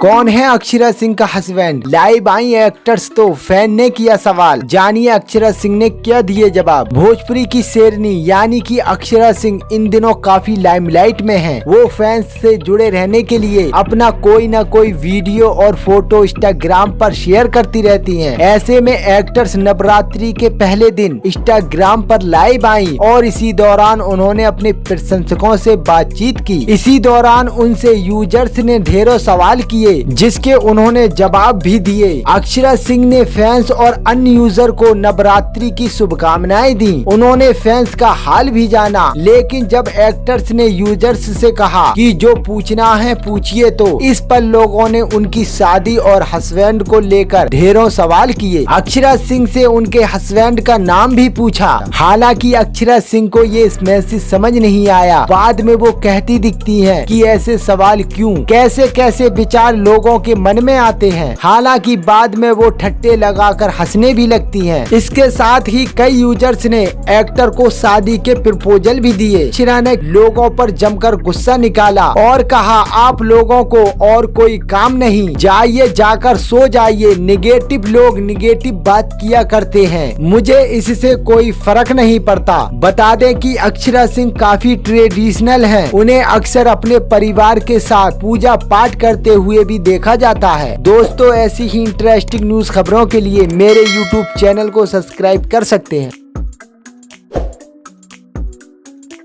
कौन है अक्षरा सिंह का हस्बैंड? लाइव आई एक्टर्स तो फैन ने किया सवाल, जानिए अक्षरा सिंह ने क्या दिए जवाब। भोजपुरी की शेरनी यानी कि अक्षरा सिंह इन दिनों काफी लाइमलाइट में हैं। वो फैंस से जुड़े रहने के लिए अपना कोई न कोई वीडियो और फोटो इंस्टाग्राम पर शेयर करती रहती हैं। ऐसे में एक्टर्स नवरात्रि के पहले दिन इंस्टाग्राम पर लाइव आई और इसी दौरान उन्होंने अपने प्रशंसकों से बातचीत की। इसी दौरान उनसे यूजर्स ने ढेरों सवाल किए जिसके उन्होंने जवाब भी दिए। अक्षरा सिंह ने फैंस और अन्य यूजर को नवरात्रि की शुभकामनाएं दी। उन्होंने फैंस का हाल भी जाना, लेकिन जब एक्टर्स ने यूजर्स से कहा कि जो पूछना है पूछिए, तो इस पर लोगों ने उनकी शादी और हस्बैंड को लेकर ढेरों सवाल किए। अक्षरा सिंह से उनके हस्बैंड का नाम भी पूछा। हालांकि अक्षरा सिंह को ये मैसेज समझ नहीं आया। बाद में वो कहती दिखती हैं कि ऐसे सवाल क्यों, कैसे कैसे विचार लोगों के मन में आते हैं। हालांकि बाद में वो ठट्टे लगाकर हंसने भी लगती हैं। इसके साथ ही कई यूजर्स ने एक्टर को शादी के प्रपोजल भी दिए। अक्षरा ने लोगों पर जमकर गुस्सा निकाला और कहा, आप लोगों को और कोई काम नहीं, जाइए जाकर सो जाइए। निगेटिव लोग निगेटिव बात किया करते हैं, मुझे इससे कोई फर्क नहीं पड़ता। बता दें कि अक्षरा सिंह काफी ट्रेडिशनल हैं। उन्हें अक्सर अपने परिवार के साथ पूजा पाठ करते हुए भी देखा जाता है। दोस्तों, ऐसी ही इंटरेस्टिंग न्यूज खबरों के लिए मेरे YouTube चैनल को सब्सक्राइब कर सकते हैं।